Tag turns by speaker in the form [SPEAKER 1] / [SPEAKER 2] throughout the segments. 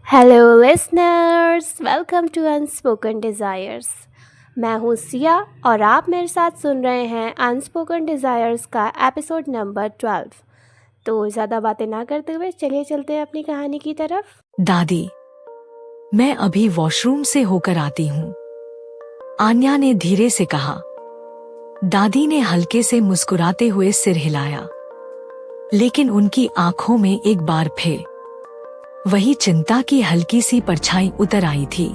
[SPEAKER 1] Hello listeners, welcome to unspoken desires. मैं हूँ सिया और आप मेरे साथ सुन रहे हैं अनस्पोकन डिज़ायर्स का एपिसोड नंबर 12। तो ज़्यादा बातें ना करते हुए चलिए चलते हैं अपनी कहानी की तरफ।
[SPEAKER 2] दादी, मैं अभी वॉशरूम से होकर आती हूँ, आन्या ने धीरे से कहा। दादी ने हल्के से मुस्कुराते हुए सिर हिलाया, लेकिन उनकी आंखों में एक बार फिर वही चिंता की हल्की सी परछाई उतर आई थी।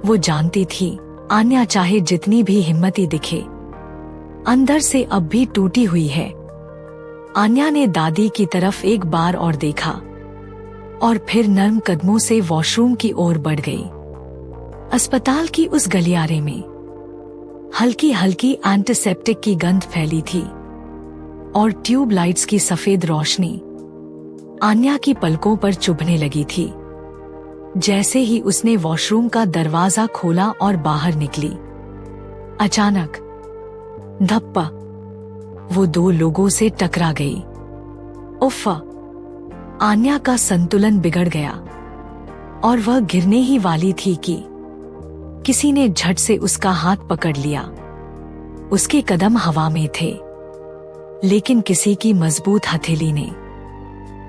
[SPEAKER 2] वो जानती थी, आन्या चाहे जितनी भी हिम्मती दिखे, अंदर से अब भी टूटी हुई है। आन्या ने दादी की तरफ एक बार और देखा और फिर नर्म कदमों से वॉशरूम की ओर बढ़ गई। अस्पताल की उस गलियारे में हल्की हल्की एंटीसेप्टिक की गंध फैली थी और ट्यूब लाइट्स की सफेद रोशनी आन्या की पलकों पर चुभने लगी थी। जैसे ही उसने वॉशरूम का दरवाजा खोला और बाहर निकली, अचानक धप्पा वो दो लोगों से टकरा गई। उफ़! आन्या का संतुलन बिगड़ गया और वह गिरने ही वाली थी कि किसी ने झट से उसका हाथ पकड़ लिया। उसके कदम हवा में थे, लेकिन किसी की मजबूत हथेली ने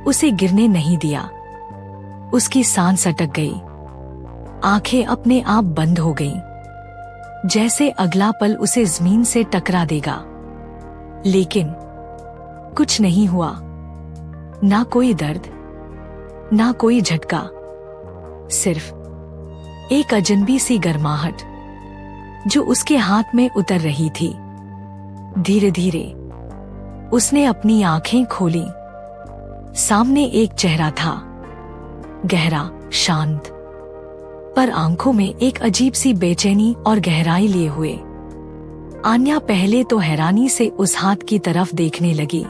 [SPEAKER 2] उसे गिरने नहीं दिया। उसकी सांस अटक गई, आंखें अपने आप बंद हो गईं, जैसे अगला पल उसे जमीन से टकरा देगा। लेकिन कुछ नहीं हुआ, ना कोई दर्द, ना कोई झटका, सिर्फ एक अजनबी सी गर्माहट जो उसके हाथ में उतर रही थी। धीरे धीरे उसने अपनी आंखें खोली। सामने एक चेहरा था, गहरा, शांत, पर आंखों में एक अजीब सी बेचैनी और गहराई लिए हुए। आन्या पहले तो हैरानी से उस हाथ की तरफ देखने लगी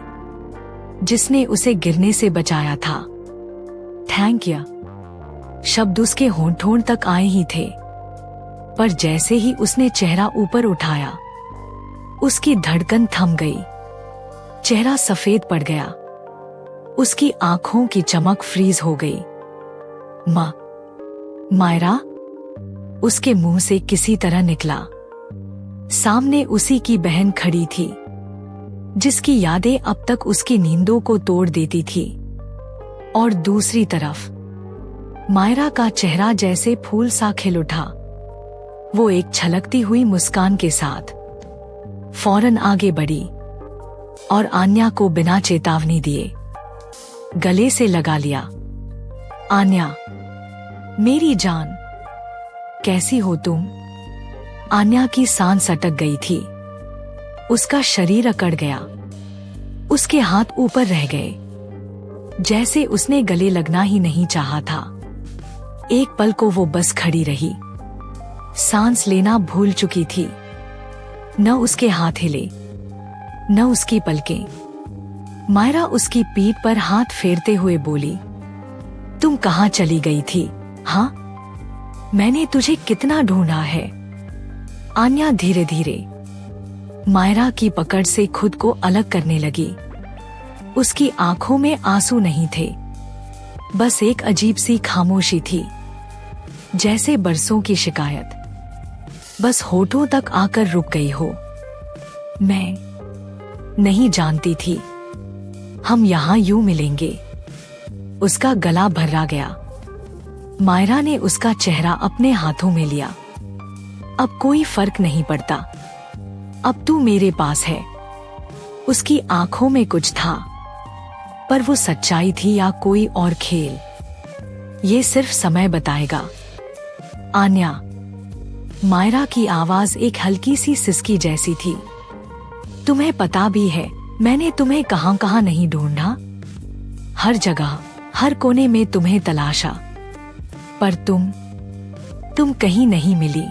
[SPEAKER 2] जिसने उसे गिरने से बचाया था। थैंक यू शब्द उसके होंठ तक आए ही थे, पर जैसे ही उसने चेहरा ऊपर उठाया, उसकी धड़कन थम गई। चेहरा सफेद पड़ गया, उसकी आंखों की चमक फ्रीज हो गई। मायरा, उसके मुंह से किसी तरह निकला। सामने उसी की बहन खड़ी थी, जिसकी यादें अब तक उसकी नींदों को तोड़ देती थी। और दूसरी तरफ मायरा का चेहरा जैसे फूल सा खिल उठा। वो एक छलकती हुई मुस्कान के साथ फौरन आगे बढ़ी और आन्या को बिना चेतावनी दिए गले से लगा लिया। आन्या, मेरी जान, कैसी हो तुम? आन्या की सांस अटक गई थी, उसका शरीर अकड़ गया, उसके हाथ ऊपर रह गए, जैसे उसने गले लगना ही नहीं चाहा था। एक पल को वो बस खड़ी रही, सांस लेना भूल चुकी थी। न उसके हाथ हिले, न उसकी पलकें। मायरा उसकी पीठ पर हाथ फेरते हुए बोली, तुम कहाँ चली गई थी? हाँ, मैंने तुझे कितना ढूंढा है। आन्या धीरे धीरे मायरा की पकड़ से खुद को अलग करने लगी। उसकी आंखों में आंसू नहीं थे, बस एक अजीब सी खामोशी थी, जैसे बरसों की शिकायत बस होठों तक आकर रुक गई हो। मैं नहीं जानती थी हम यहाँ यूं मिलेंगे। उसका गला भर्रा गया। मायरा ने उसका चेहरा अपने हाथों में लिया। अब कोई फर्क नहीं पड़ता, अब तू मेरे पास है। उसकी आंखों में कुछ था, पर वो सच्चाई थी या कोई और खेल, ये सिर्फ समय बताएगा। आन्या, मायरा की आवाज एक हल्की सी सिसकी जैसी थी। तुम्हें पता भी है मैंने तुम्हें कहां कहां नहीं ढूंढा? हर जगह, हर कोने में तुम्हें तलाशा, पर तुम कहीं नहीं मिली,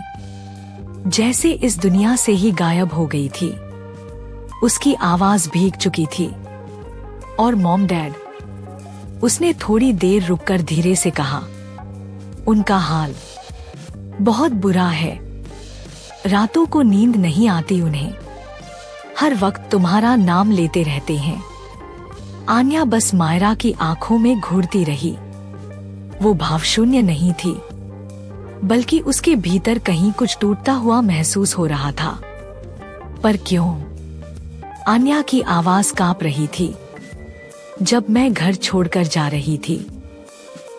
[SPEAKER 2] जैसे इस दुनिया से ही गायब हो गई थी। उसकी आवाज भीग चुकी थी। और मॉम डैड? उसने थोड़ी देर रुककर धीरे से कहा, उनका हाल बहुत बुरा है, रातों को नींद नहीं आती उन्हें, हर वक्त तुम्हारा नाम लेते रहते हैं। आन्या बस मायरा की आंखों में घूरती रही। वो भावशून्य नहीं थी, बल्कि उसके भीतर कहीं कुछ टूटता हुआ महसूस हो रहा था। पर क्यों? आन्या की आवाज कांप रही थी। जब मैं घर छोड़कर जा रही थी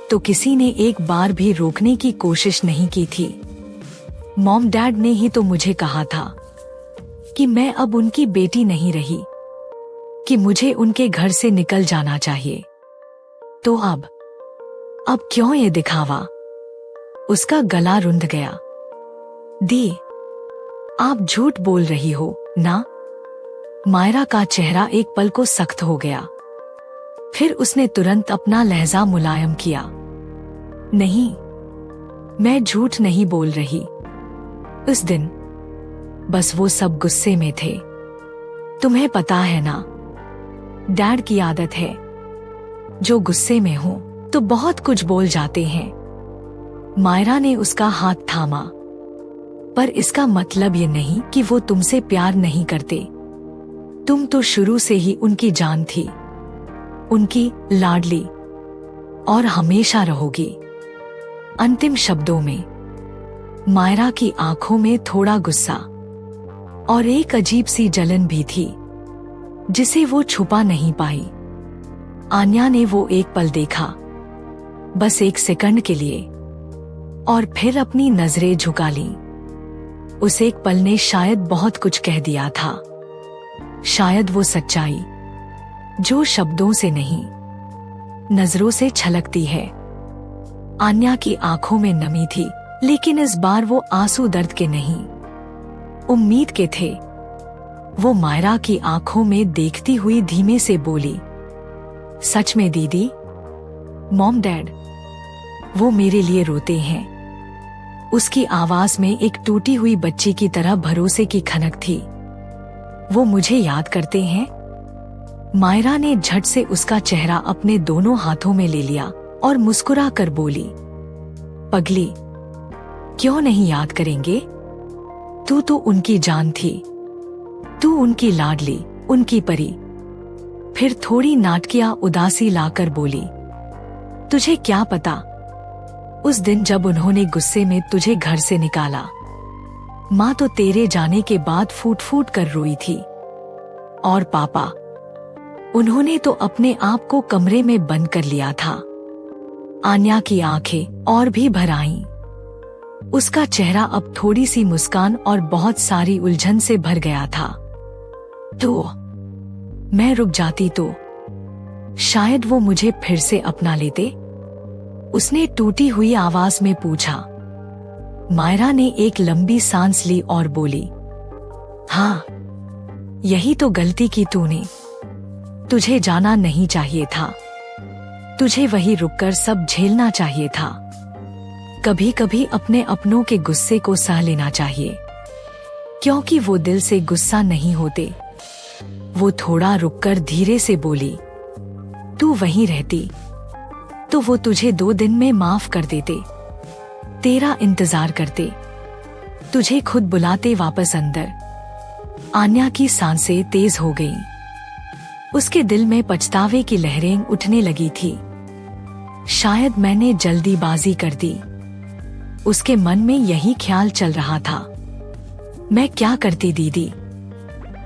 [SPEAKER 2] तो किसी ने एक बार भी रोकने की कोशिश नहीं की थी। मॉम डैड ने ही तो मुझे कहा था कि मैं अब उनकी बेटी नहीं रही, कि मुझे उनके घर से निकल जाना चाहिए। तो अब क्यों ये दिखावा? उसका गला रुंध गया। दी, आप झूठ बोल रही हो ना? मायरा का चेहरा एक पल को सख्त हो गया। फिर उसने तुरंत अपना लहजा मुलायम किया। नहीं, मैं झूठ नहीं बोल रही। उस दिन बस वो सब गुस्से में थे। तुम्हें पता है ना, डैड की आदत है, जो गुस्से में हो तो बहुत कुछ बोल जाते हैं। मायरा ने उसका हाथ थामा। पर इसका मतलब ये नहीं कि वो तुमसे प्यार नहीं करते। तुम तो शुरू से ही उनकी जान थी, उनकी लाडली, और हमेशा रहोगी। अंतिम शब्दों में मायरा की आंखों में थोड़ा गुस्सा और एक अजीब सी जलन भी थी, जिसे वो छुपा नहीं पाई। आन्या ने वो एक पल देखा, बस एक सेकंड के लिए, और फिर अपनी नजरें झुका लीं। उस एक पल ने शायद बहुत कुछ कह दिया था। शायद वो सच्चाई जो शब्दों से नहीं, नजरों से छलकती है। आन्या की आंखों में नमी थी, लेकिन इस बार वो आंसू दर्द के नहीं, उम्मीद के थे। वो मायरा की आंखों में देखती हुई धीमे से बोली, सच में दीदी, मॉम डैड, वो मेरे लिए रोते हैं। उसकी आवाज में एक टूटी हुई बच्ची की तरह भरोसे की खनक थी। वो मुझे याद करते हैं? मायरा ने झट से उसका चेहरा अपने दोनों हाथों में ले लिया और मुस्कुरा कर बोली, पगली, क्यों नहीं याद करेंगे? तू तो उनकी जान थी, तू उनकी लाडली, उनकी परी। फिर थोड़ी नाटकिया उदासी लाकर बोली, तुझे क्या पता, उस दिन जब उन्होंने गुस्से में तुझे घर से निकाला, माँ तो तेरे जाने के बाद फूट फूट कर रोई थी। और पापा, उन्होंने तो अपने आप को कमरे में बंद कर लिया था। आन्या की आंखें और भी भर आईं। उसका चेहरा अब थोड़ी सी मुस्कान और बहुत सारी उलझन से भर गया था। तो मैं रुक जाती तो शायद वो मुझे फिर से अपना लेते, उसने टूटी हुई आवाज में पूछा। मायरा ने एक लंबी सांस ली और बोली, हाँ, यही तो गलती की तूने। तुझे जाना नहीं चाहिए था, तुझे वही रुककर सब झेलना चाहिए था। कभी कभी अपने अपनों के गुस्से को सह लेना चाहिए, क्योंकि वो दिल से गुस्सा नहीं होते। वो थोड़ा रुककर धीरे से बोली, तू वहीं रहती तो वो तुझे 2 दिन में माफ कर देते, तेरा इंतजार करते, तुझे खुद बुलाते वापस अंदर। आन्या की सांसें तेज हो गईं। उसके दिल में पछतावे की लहरें उठने लगी थी। शायद मैंने जल्दीबाजी कर दी। उसके मन में यही ख्याल चल रहा था। मैं क्या करती दीदी?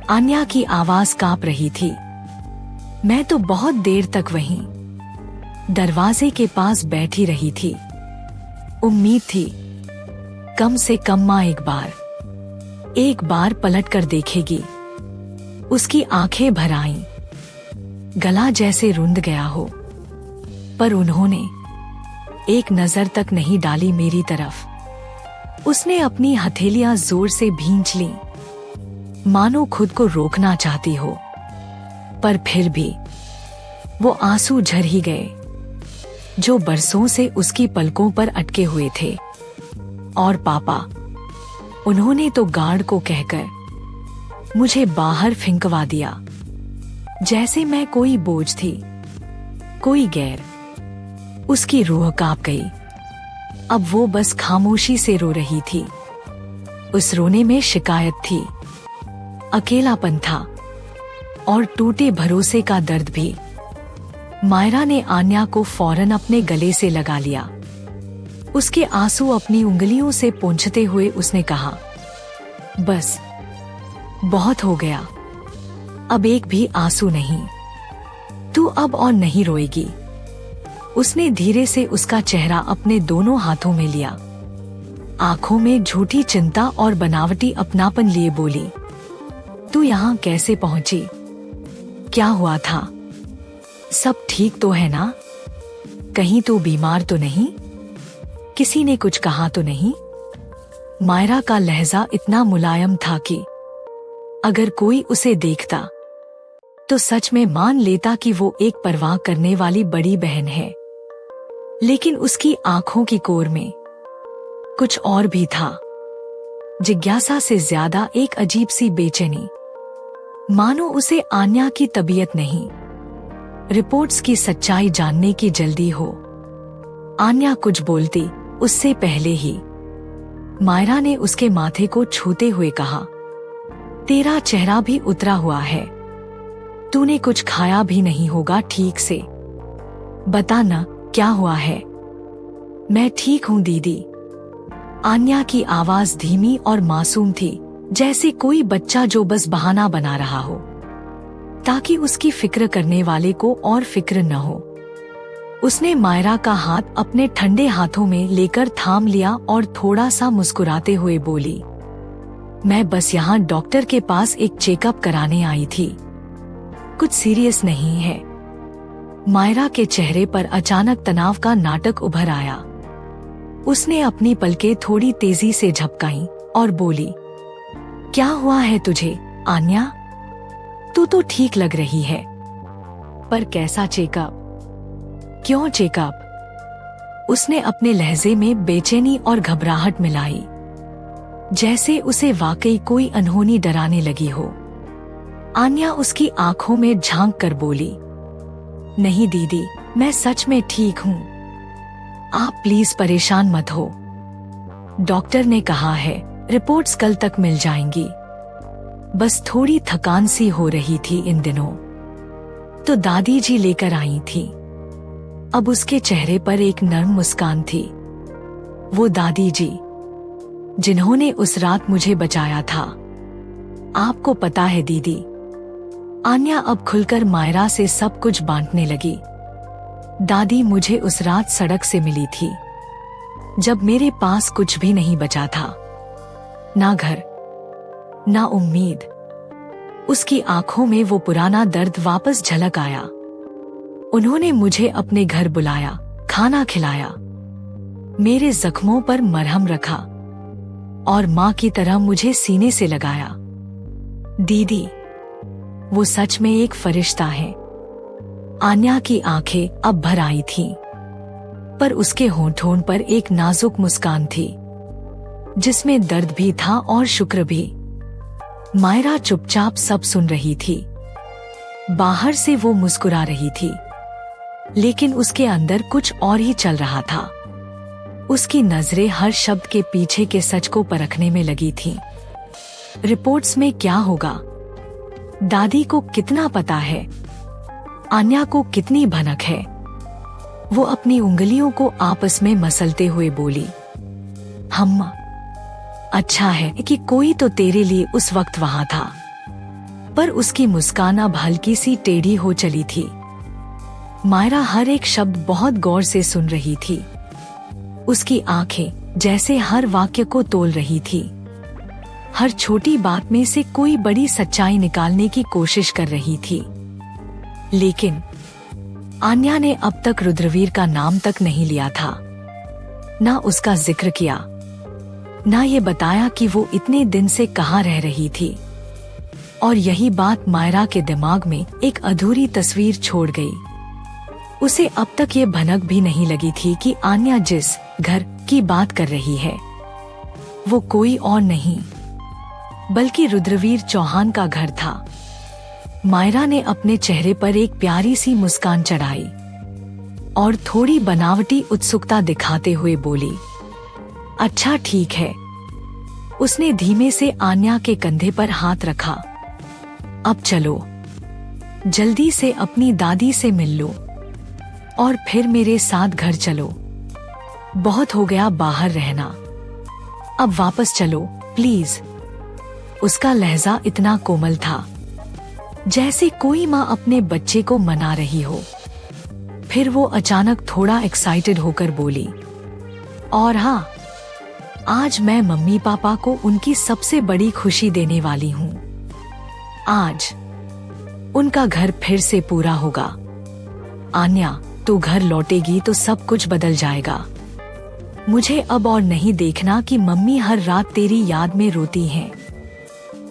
[SPEAKER 2] आन्या की आवाज कांप रही थी। मैं तो बहुत देर तक वहीं दरवाजे के पास बैठी रही थी। उम्मीद थी कम से कम माँ एक बार पलट कर देखेगी। उसकी आंखें भर आईं, गला जैसे रुंध गया हो। पर उन्होंने एक नजर तक नहीं डाली मेरी तरफ। उसने अपनी हथेलियां जोर से भींच लीं, मानो खुद को रोकना चाहती हो। पर फिर भी वो आंसू झर ही गए, जो बरसों से उसकी पलकों पर अटके हुए थे। और पापा, उन्होंने तो गार्ड को कहकर मुझे बाहर फेंकवा दिया, जैसे मैं कोई बोझ थी, कोई गैर। उसकी रूह कांप गई। अब वो बस खामोशी से रो रही थी। उस रोने में शिकायत थी, अकेलापन था, और टूटे भरोसे का दर्द भी। मायरा ने आन्या को फौरन अपने गले से लगा लिया। उसके आंसू अपनी उंगलियों से पोंछते हुए उसने कहा, बस, बहुत हो गया, अब एक भी आंसू नहीं, तू अब और नहीं रोएगी। उसने धीरे से उसका चेहरा अपने दोनों हाथों में लिया, आंखों में झूठी चिंता और बनावटी अपनापन लिए बोली, तू यहाँ कैसे पहुंची? क्या हुआ था? सब ठीक तो है ना? कहीं तू बीमार तो नहीं? किसी ने कुछ कहा तो नहीं? मायरा का लहजा इतना मुलायम था कि अगर कोई उसे देखता तो सच में मान लेता कि वो एक परवाह करने वाली बड़ी बहन है। लेकिन उसकी आंखों की कोर में कुछ और भी था, जिज्ञासा से ज्यादा एक अजीब सी बेचैनी, मानो उसे आन्या की तबीयत नहीं, रिपोर्ट्स की सच्चाई जानने की जल्दी हो। आन्या कुछ बोलती उससे पहले ही मायरा ने उसके माथे को छूते हुए कहा, तेरा चेहरा भी उतरा हुआ है, तूने कुछ खाया भी नहीं होगा ठीक से, बता न क्या हुआ है? मैं ठीक हूँ दीदी। आन्या की आवाज धीमी और मासूम थी, जैसे कोई बच्चा जो बस बहाना बना रहा हो ताकि उसकी फिक्र करने वाले को और फिक्र न हो। उसने मायरा का हाथ अपने ठंडे हाथों में लेकर थाम लिया और थोड़ा सा मुस्कुराते हुए बोली, मैं बस यहाँ डॉक्टर के पास एक चेकअप कराने आई थी, कुछ सीरियस नहीं है। मायरा के चेहरे पर अचानक तनाव का नाटक उभर आया। उसने अपनी पलकें थोड़ी तेजी से झपकाईं और बोली, क्या हुआ है तुझे आन्या? तू तो ठीक लग रही है, पर कैसा चेकअप? क्यों चेकअप? उसने अपने लहजे में बेचैनी और घबराहट मिलाई, जैसे उसे वाकई कोई अनहोनी डराने लगी हो। आन्या उसकी आंखों में झांक कर बोली, नहीं दीदी, मैं सच में ठीक हूँ, आप प्लीज परेशान मत हो। डॉक्टर ने कहा है रिपोर्ट्स कल तक मिल जाएंगी, बस थोड़ी थकान सी हो रही थी इन दिनों, तो दादी जी लेकर आई थी। अब उसके चेहरे पर एक नर्म मुस्कान थी। वो दादी जी जिन्होंने उस रात मुझे बचाया था। आपको पता है दीदी, आन्या अब खुलकर मायरा से सब कुछ बांटने लगी। दादी मुझे उस रात सड़क से मिली थी, जब मेरे पास कुछ भी नहीं बचा था, ना घर ना उम्मीद। उसकी आंखों में वो पुराना दर्द वापस झलक आया। उन्होंने मुझे अपने घर बुलाया, खाना खिलाया, मेरे जख्मों पर मरहम रखा और माँ की तरह मुझे सीने से लगाया। दीदी, वो सच में एक फरिश्ता है। आन्या की आंखें अब भर आई थीं, पर उसके होंठों पर एक नाजुक मुस्कान थी, जिसमें दर्द भी था और शुक्र भी। मायरा चुपचाप सब सुन रही थी। बाहर से वो मुस्कुरा रही थी, लेकिन उसके अंदर कुछ और ही चल रहा था। उसकी नजरें हर शब्द के पीछे के सच को परखने में लगी थीं। रिपोर्ट्स में क्या होगा? दादी को कितना पता है? आन्या को कितनी भनक है? वो अपनी उंगलियों को आपस में मसलते हुए बोली, हम्मा, अच्छा है कि कोई तो तेरे लिए उस वक्त वहां था। पर उसकी मुस्कान अब हल्की सी टेढ़ी हो चली थी। मायरा हर एक शब्द बहुत गौर से सुन रही थी। उसकी आंखें जैसे हर वाक्य को तोल रही थी, हर छोटी बात में से कोई बड़ी सच्चाई निकालने की कोशिश कर रही थी। लेकिन आन्या ने अब तक रुद्रवीर का नाम तक नहीं लिया था, ना उसका जिक्र किया, ना ये बताया कि वो इतने दिन से कहाँ रह रही थी। और यही बात मायरा के दिमाग में एक अधूरी तस्वीर छोड़ गई। उसे अब तक ये भनक भी नहीं लगी थी कि आन्या जिस घर की बात कर रही है, वो कोई और नहीं बल्कि रुद्रवीर चौहान का घर था। मायरा ने अपने चेहरे पर एक प्यारी सी मुस्कान चढ़ाई और थोड़ी बनावटी उत्सुकता दिखाते हुए बोली, अच्छा ठीक है। उसने धीमे से आन्या के कंधे पर हाथ रखा, अब चलो, जल्दी से अपनी दादी से मिल लो। और फिर मेरे साथ घर चलो। बहुत हो गया बाहर रहना, अब वापस चलो प्लीज। उसका लहजा इतना कोमल था जैसे कोई माँ अपने बच्चे को मना रही हो। फिर वो अचानक थोड़ा एक्साइटेड होकर बोली, और हाँ, आज मैं मम्मी पापा को उनकी सबसे बड़ी खुशी देने वाली हूँ। आज उनका घर फिर से पूरा होगा। आन्या, तू घर लौटेगी तो सब कुछ बदल जाएगा। मुझे अब और नहीं देखना कि मम्मी हर रात तेरी याद में रोती हैं।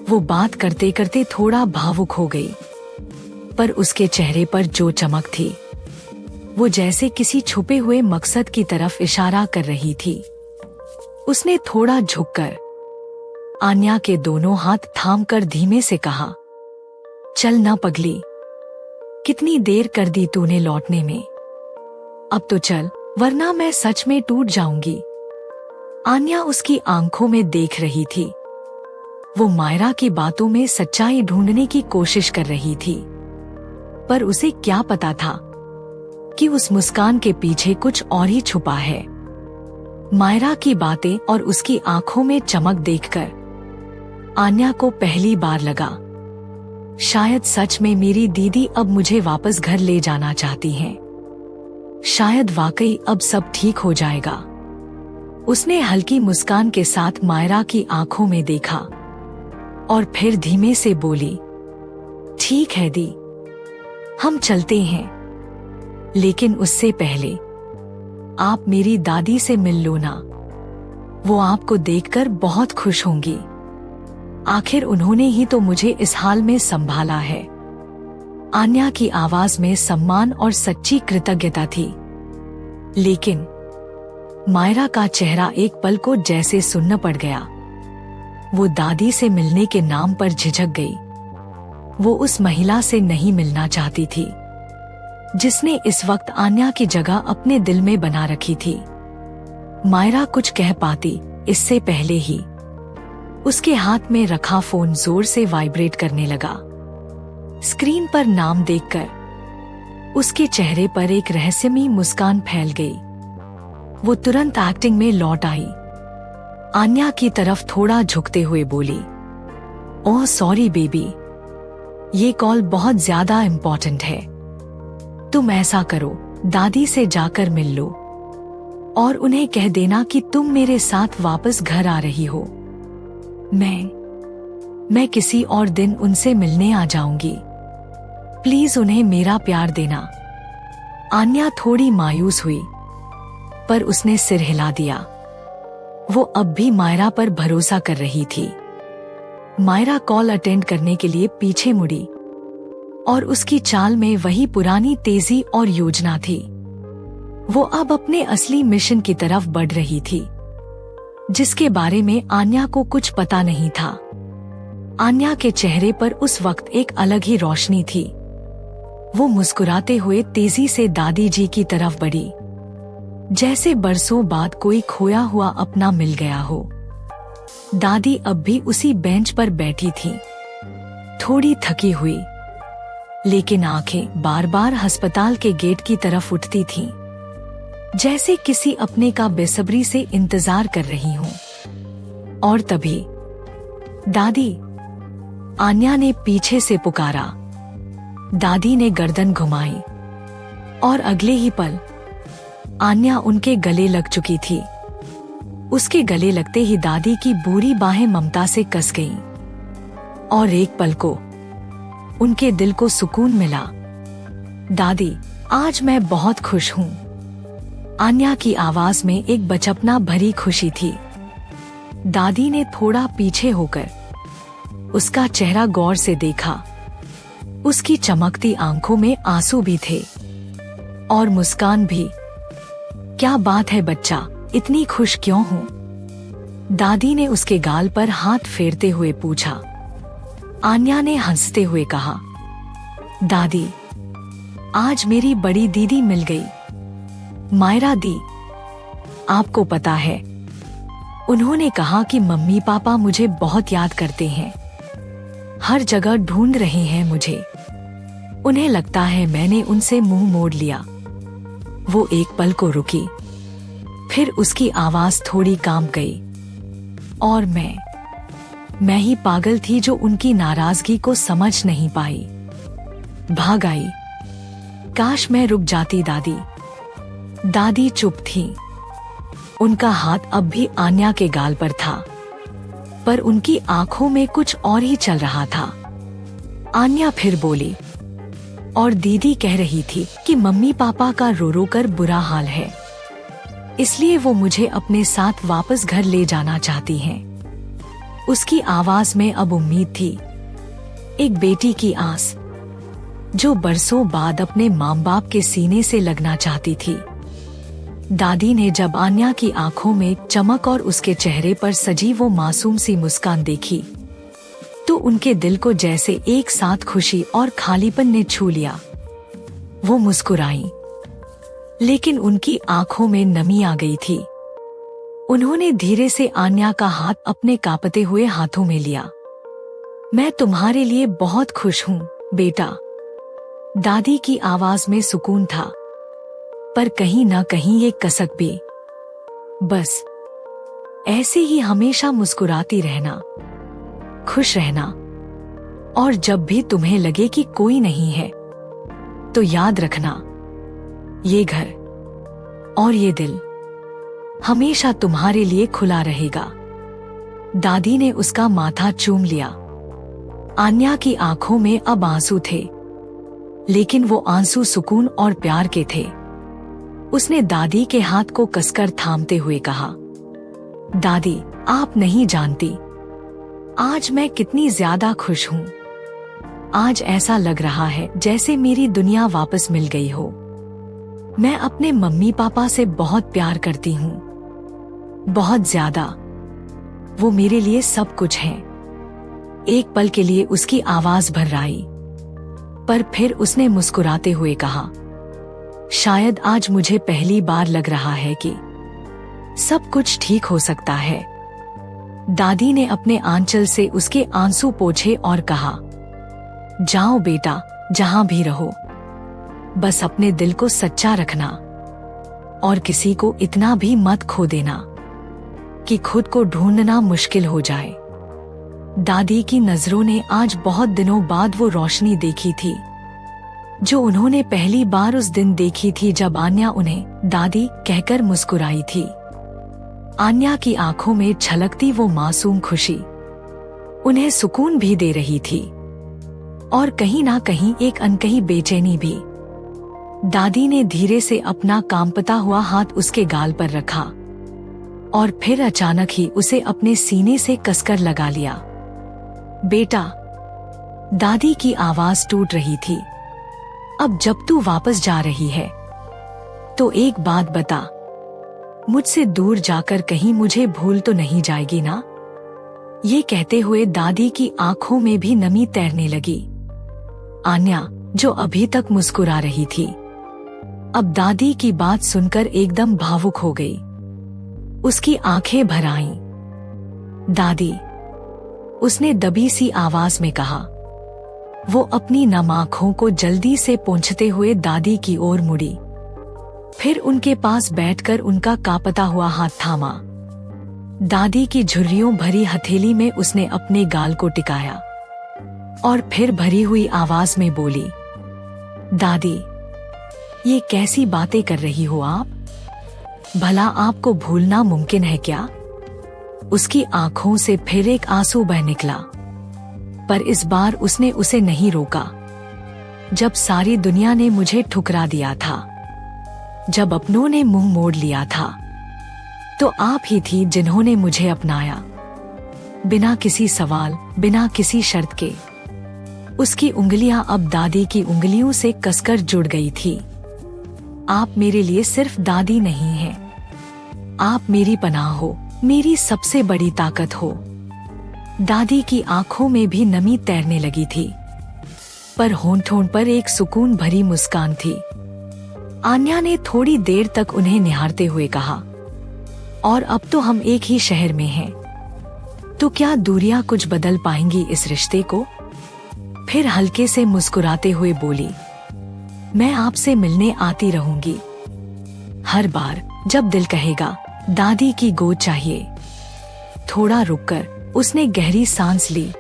[SPEAKER 2] वो बात करते करते थोड़ा भावुक हो गई, पर उसके चेहरे पर जो चमक थी वो जैसे किसी छुपे हुए मकसद की तरफ इशारा कर रही थी। उसने थोड़ा झुककर आन्या के दोनों हाथ थामकर धीमे से कहा, चल ना पगली, कितनी देर कर दी तूने लौटने में। अब तो चल, वरना मैं सच में टूट जाऊंगी। आन्या उसकी आंखों में देख रही थी। वो मायरा की बातों में सच्चाई ढूंढने की कोशिश कर रही थी, पर उसे क्या पता था कि उस मुस्कान के पीछे कुछ और ही छुपा है। मायरा की बातें और उसकी आंखों में चमक देखकर आन्या को पहली बार लगा, शायद सच में मेरी दीदी अब मुझे वापस घर ले जाना चाहती हैं। शायद वाकई अब सब ठीक हो जाएगा। उसने हल्की मुस्कान के साथ मायरा की आंखों में देखा और फिर धीमे से बोली, ठीक है दी, हम चलते हैं, लेकिन उससे पहले आप मेरी दादी से मिल लो ना। वो आपको देखकर बहुत खुश होंगी। आखिर उन्होंने ही तो मुझे इस हाल में संभाला है। आन्या की आवाज में सम्मान और सच्ची कृतज्ञता थी, लेकिन मायरा का चेहरा एक पल को जैसे सुन्न पड़ गया। वो दादी से मिलने के नाम पर झिझक गई। वो उस महिला से नहीं मिलना चाहती थी जिसने इस वक्त आन्या की जगह अपने दिल में बना रखी थी। मायरा कुछ कह पाती इससे पहले ही उसके हाथ में रखा फोन जोर से वाइब्रेट करने लगा। स्क्रीन पर नाम देखकर उसके चेहरे पर एक रहस्यमयी मुस्कान फैल गई। वो तुरंत एक्टिंग में लौट आई। आन्या की तरफ थोड़ा झुकते हुए बोली, ओह सॉरी बेबी, ये कॉल बहुत ज्यादा इम्पोर्टेंट है। तुम ऐसा करो, दादी से जाकर मिल लो और उन्हें कह देना कि तुम मेरे साथ वापस घर आ रही हो। मैं किसी और दिन उनसे मिलने आ जाऊंगी। प्लीज उन्हें मेरा प्यार देना। आन्या थोड़ी मायूस हुई, पर उसने सिर हिला दिया। वो अब भी मायरा पर भरोसा कर रही थी। मायरा कॉल अटेंड करने के लिए पीछे मुड़ी और उसकी चाल में वही पुरानी तेजी और योजना थी। वो अब अपने असली मिशन की तरफ बढ़ रही थी, जिसके बारे में आन्या को कुछ पता नहीं था। आन्या के चेहरे पर उस वक्त एक अलग ही रोशनी थी। वो मुस्कुराते हुए तेजी से दादी जी की तरफ बढ़ी, जैसे बरसों बाद कोई खोया हुआ अपना मिल गया हो। दादी अब भी उसी बेंच पर बैठी थी, थोड़ी थकी हुई, लेकिन आंखें बार बार अस्पताल के गेट की तरफ उठती थीं, जैसे किसी अपने का बेसब्री से इंतजार कर रही हूँ। और तभी दादी, आन्या ने पीछे से पुकारा। दादी ने गर्दन घुमाई और अगले ही पल आन्या उनके गले लग चुकी थी। उसके गले लगते ही दादी की बुरी बाहें ममता से कस गईं और एक पल को उनके दिल को सुकून मिला। दादी, आज मैं बहुत खुश हूँ। आन्या की आवाज में एक बचपना भरी खुशी थी। दादी ने थोड़ा पीछे होकर उसका चेहरा गौर से देखा। उसकी चमकती आंखों में आंसू भी थे और मुस्कान भी। क्या बात है बच्चा, इतनी खुश क्यों हो? दादी ने उसके गाल पर हाथ फेरते हुए पूछा। आन्या ने हंसते हुए कहा, दादी, आज मेरी बड़ी दीदी मिल गई, मायरा दी। आपको पता है, उन्होंने कहा कि मम्मी पापा मुझे बहुत याद करते हैं, हर जगह ढूंढ रहे हैं मुझे। उन्हें लगता है मैंने उनसे मुंह मोड़ लिया। वो एक पल को रुकी, फिर उसकी आवाज थोड़ी काम गई। और मैं ही पागल थी जो उनकी नाराजगी को समझ नहीं पाई। भाग आई। काश मैं रुक जाती दादी। दादी चुप थी। उनका हाथ अब भी आन्या के गाल पर था, पर उनकी आंखों में कुछ और ही चल रहा था। आन्या फिर बोली, और दीदी कह रही थी कि मम्मी पापा का रो रो कर बुरा हाल है, इसलिए वो मुझे अपने साथ वापस घर ले जाना चाहती हैं। उसकी आवाज में अब उम्मीद थी, एक बेटी की आस जो बरसों बाद अपने माँ बाप के सीने से लगना चाहती थी। दादी ने जब आन्या की आंखों में चमक और उसके चेहरे पर सजी वो मासूम सी मुस्कान देखी, तो उनके दिल को जैसे एक साथ खुशी और खालीपन ने छू लिया। वो मुस्कुराई, लेकिन उनकी आंखों में नमी आ गई थी। उन्होंने धीरे से आन्या का हाथ अपने कांपते हुए हाथों में लिया। मैं तुम्हारे लिए बहुत खुश हूँ बेटा। दादी की आवाज में सुकून था, पर कहीं ना कहीं एक कसक भी। बस ऐसे ही हमेशा मुस्कुराती रहना, खुश रहना, और जब भी तुम्हें लगे कि कोई नहीं है, तो याद रखना, ये घर और ये दिल हमेशा तुम्हारे लिए खुला रहेगा। दादी ने उसका माथा चूम लिया। आन्या की आंखों में अब आंसू थे, लेकिन वो आंसू सुकून और प्यार के थे। उसने दादी के हाथ को कसकर थामते हुए कहा, दादी आप नहीं जानती आज मैं कितनी ज्यादा खुश हूँ। आज ऐसा लग रहा है जैसे मेरी दुनिया वापस मिल गई हो। मैं अपने मम्मी पापा से बहुत प्यार करती हूँ, बहुत ज्यादा। वो मेरे लिए सब कुछ हैं। एक पल के लिए उसकी आवाज भर्राई, पर फिर उसने मुस्कुराते हुए कहा, शायद आज मुझे पहली बार लग रहा है कि सब कुछ ठीक हो सकता है। दादी ने अपने आंचल से उसके आंसू पोंछे और कहा, जाओ बेटा, जहां भी रहो, बस अपने दिल को सच्चा रखना और किसी को इतना भी मत खो देना कि खुद को ढूंढना मुश्किल हो जाए। दादी की नजरों ने आज बहुत दिनों बाद वो रोशनी देखी थी जो उन्होंने पहली बार उस दिन देखी थी जब आन्या उन्हें दादी कहकर मुस्कुराई थी। आन्या की आंखों में छलकती वो मासूम खुशी उन्हें सुकून भी दे रही थी, और कहीं ना कहीं एक अनकही बेचैनी भी। दादी ने धीरे से अपना कांपता हुआ हाथ उसके गाल पर रखा और फिर अचानक ही उसे अपने सीने से कसकर लगा लिया। बेटा, दादी की आवाज टूट रही थी, अब जब तू वापस जा रही है तो एक बात बता, मुझसे दूर जाकर कहीं मुझे भूल तो नहीं जाएगी ना? ये कहते हुए दादी की आंखों में भी नमी तैरने लगी। आन्या, जो अभी तक मुस्कुरा रही थी, अब दादी की बात सुनकर एकदम भावुक हो गई। उसकी आंखें भर आईं। दादी, उसने दबी सी आवाज में कहा। वो अपनी नम आंखों को जल्दी से पोंछते हुए दादी की ओर मुड़ी, फिर उनके पास बैठकर उनका कांपता हुआ हाथ थामा। दादी की झुर्रियों भरी हथेली में उसने अपने गाल को टिकाया और फिर भरी हुई आवाज में बोली, दादी, ये कैसी बातें कर रही हो आप? भला आपको भूलना मुमकिन है क्या? उसकी आंखों से फिर एक आंसू बह निकला, पर इस बार उसने उसे नहीं रोका। जब सारी दुनिया ने मुझे ठुकरा दिया था, जब अपनों ने मुंह मोड़ लिया था, तो आप ही थी जिन्होंने मुझे अपनाया, बिना किसी सवाल, बिना किसी शर्त के। उसकी उंगलियां अब दादी की उंगलियों से कसकर जुड़ गई थी। आप मेरे लिए सिर्फ दादी नहीं हैं, आप मेरी पनाह हो, मेरी सबसे बड़ी ताकत हो। दादी की आंखों में भी नमी तैरने लगी थी, पर होंठों पर एक सुकून भरी मुस्कान थी। आन्या ने थोड़ी देर तक उन्हें निहारते हुए कहा, और अब तो हम एक ही शहर में हैं, तो क्या दूरियां कुछ बदल पाएंगी इस रिश्ते को? फिर हल्के से मुस्कुराते हुए बोली, मैं आपसे मिलने आती रहूंगी, हर बार जब दिल कहेगा दादी की गोद चाहिए। थोड़ा रुककर उसने गहरी सांस ली,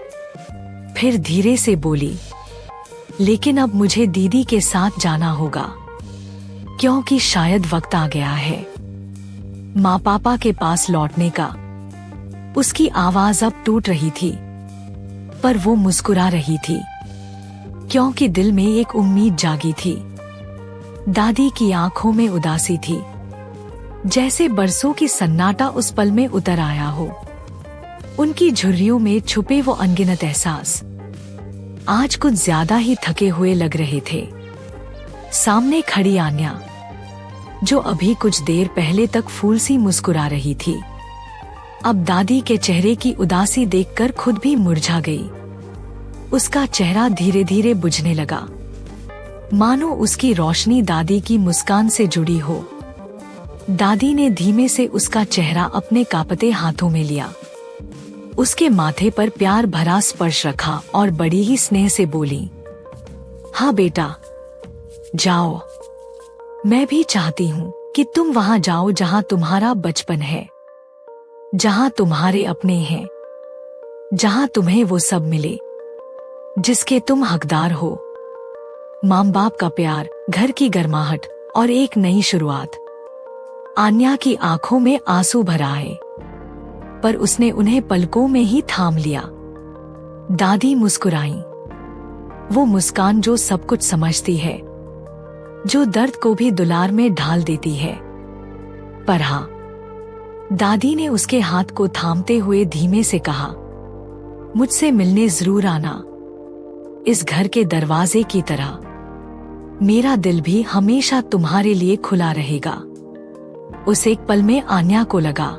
[SPEAKER 2] फिर धीरे से बोली, लेकिन अब मुझे दीदी के साथ जाना होगा, क्योंकि शायद वक्त आ गया है माँ पापा के पास लौटने का। उसकी आवाज अब टूट रही थी, पर वो मुस्कुरा रही थी, क्योंकि दिल में एक उम्मीद जागी थी। दादी की आंखों में उदासी थी, जैसे बरसों की सन्नाटा उस पल में उतर आया हो। उनकी झुर्रियों में छुपे वो अनगिनत एहसास आज कुछ ज्यादा ही थके हुए लग रहे थे। सामने खड़ी आन्या, जो अभी कुछ देर पहले तक फूल सी मुस्कुरा रही थी, अब दादी के चेहरे की उदासी देखकर खुद भी मुरझा गई। उसका चेहरा धीरे धीरे बुझने लगा, मानो उसकी रोशनी दादी की मुस्कान से जुड़ी हो। दादी ने धीमे से उसका चेहरा अपने कांपते हाथों में लिया, उसके माथे पर प्यार भरा स्पर्श रखा और बड़ी ही स्नेह से बोली, हाँ बेटा, जाओ। मैं भी चाहती हूँ कि तुम वहां जाओ जहां तुम्हारा बचपन है, जहां तुम्हारे अपने हैं, जहां तुम्हें वो सब मिले जिसके तुम हकदार हो। माँ बाप का प्यार, घर की गर्माहट और एक नई शुरुआत। आन्या की आंखों में आंसू भर आए, पर उसने उन्हें पलकों में ही थाम लिया। दादी मुस्कुराई, वो मुस्कान जो सब कुछ समझती है, जो दर्द को भी दुलार में ढाल देती है। पर हाँ, दादी ने उसके हाथ को थामते हुए धीमे से कहा, मुझसे मिलने जरूर आना, इस घर के दरवाजे की तरह मेरा दिल भी हमेशा तुम्हारे लिए खुला रहेगा। उस एक पल में आन्या को लगा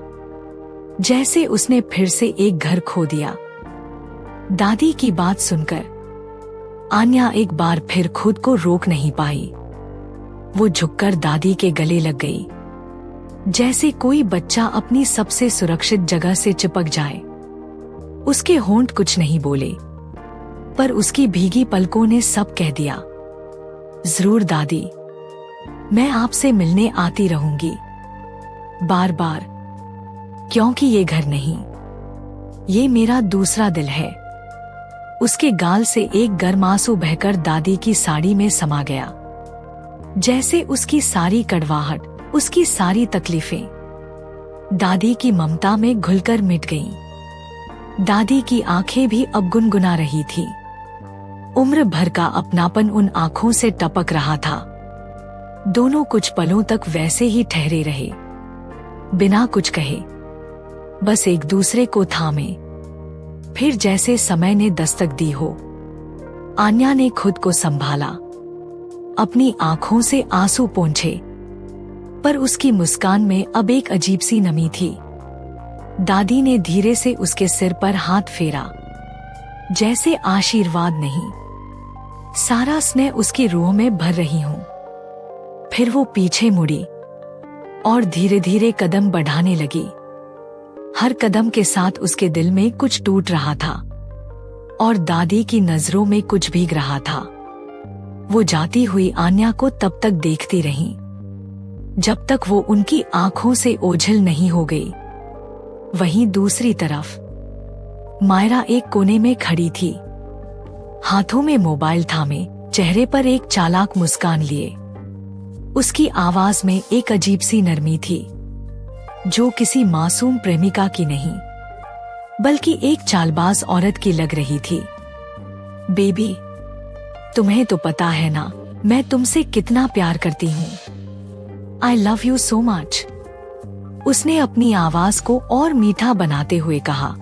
[SPEAKER 2] जैसे उसने फिर से एक घर खो दिया। दादी की बात सुनकर आन्या एक बार फिर खुद को रोक नहीं पाई। वो झुककर दादी के गले लग गई, जैसे कोई बच्चा अपनी सबसे सुरक्षित जगह से चिपक जाए। उसके होंठ कुछ नहीं बोले, पर उसकी भीगी पलकों ने सब कह दिया। जरूर दादी, मैं आपसे मिलने आती रहूंगी, बार बार, क्योंकि ये घर नहीं, ये मेरा दूसरा दिल है। उसके गाल से एक गर्म आंसू बहकर दादी की साड़ी में समा गया, जैसे उसकी सारी कड़वाहट, उसकी सारी तकलीफें दादी की ममता में घुलकर मिट गईं। दादी की आंखें भी अब गुनगुना रही थी। उम्र भर का अपनापन उन आंखों से टपक रहा था। दोनों कुछ पलों तक वैसे ही ठहरे रहे, बिना कुछ कहे, बस एक दूसरे को थामे। फिर जैसे समय ने दस्तक दी हो, आन्या ने खुद को संभाला, अपनी आंखों से आंसू पोंछे, पर उसकी मुस्कान में अब एक अजीब सी नमी थी। दादी ने धीरे से उसके सिर पर हाथ फेरा, जैसे आशीर्वाद नहीं, सारा स्नेह उसकी रूह में भर रही हूं। फिर वो पीछे मुड़ी और धीरे धीरे कदम बढ़ाने लगी। हर कदम के साथ उसके दिल में कुछ टूट रहा था और दादी की नजरों में कुछ भीग रहा था। वो जाती हुई आन्या को तब तक देखती रही जब तक वो उनकी आंखों से ओझल नहीं हो गई। वहीं दूसरी तरफ मायरा एक कोने में खड़ी थी, हाथों में मोबाइल थामे, चेहरे पर एक चालाक मुस्कान लिए। उसकी आवाज में एक अजीब सी नरमी थी, जो किसी मासूम प्रेमिका की नहीं, बल्कि एक चालबाज औरत की लग रही थी। बेबी, तुम्हें तो पता है ना मैं तुमसे कितना प्यार करती हूँ। I love you so much. उसने अपनी आवाज को और मीठा बनाते हुए कहा।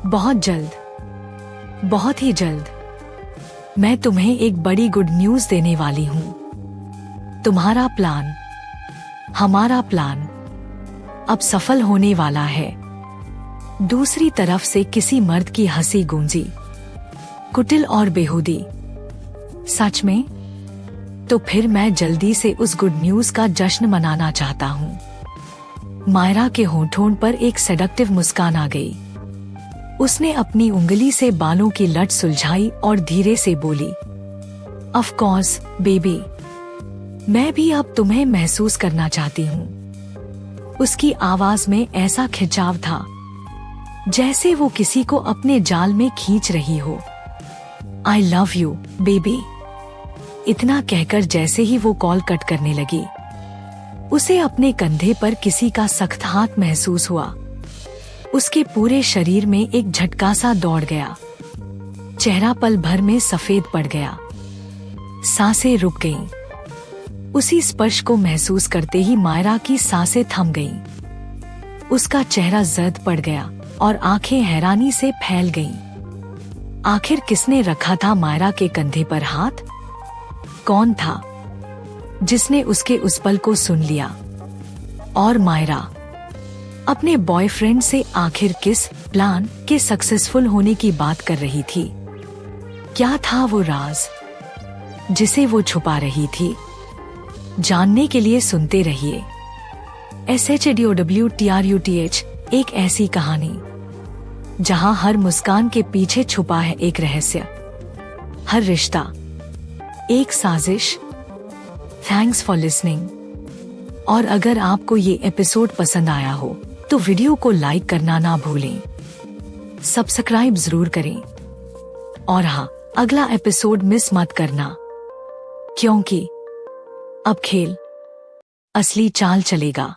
[SPEAKER 2] बहुत जल्द, बहुत ही जल्द मैं तुम्हें एक बड़ी गुड न्यूज देने वाली हूँ। तुम्हारा प्लान, हमारा प्लान अब सफल होने वाला है। दूसरी तरफ से किसी मर्द की हंसी गूंजी, कुटिल और बेहूदी। सच में? तो फिर मैं जल्दी से उस गुड न्यूज का जश्न मनाना चाहता हूँ। मायरा के होंठों पर एक सेडक्टिव मुस्कान आ गई। उसने अपनी उंगली से बालों की लट सुलझाई और धीरे से बोली, ऑफ कोर्स बेबी, मैं भी अब तुम्हें महसूस करना चाहती हूँ। उसकी आवाज में ऐसा खिंचाव था जैसे वो किसी को अपने जाल में खींच रही हो। I love you baby. इतना कहकर जैसे ही वो कॉल कट करने लगी, उसे अपने कंधे पर किसी का सख्त हाथ महसूस हुआ। उसके पूरे शरीर में एक झटका सा दौड़ गया। चेहरा पल भर में सफेद पड़ गया। सांसें रुक गईं। उसी स्पर्श को महसूस करते ही मायरा की सांसें थम गईं। उसका चेहरा जर्द पड़ गया और आंखें हैरानी से फैल गईं। आखिर किसने रखा था मायरा के कंधे पर हाथ? कौन था जिसने उसके उस पल को सुन लिया? और मायरा अपने बॉयफ्रेंड से आखिर किस प्लान के सक्सेसफुल होने की बात कर रही थी? क्या था वो राज जिसे वो छुपा रही थी? जानने के लिए सुनते रहिए SHADOWTRUTH, एक ऐसी कहानी जहां हर मुस्कान के पीछे छुपा है एक रहस्य, हर रिश्ता एक साजिश। Thanks for listening. और अगर आपको ये एपिसोड पसंद आया हो तो वीडियो को लाइक करना ना भूलें, सब्सक्राइब जरूर करें और हाँ, अगला एपिसोड मिस मत करना, क्योंकि अब खेल असली चाल चलेगा।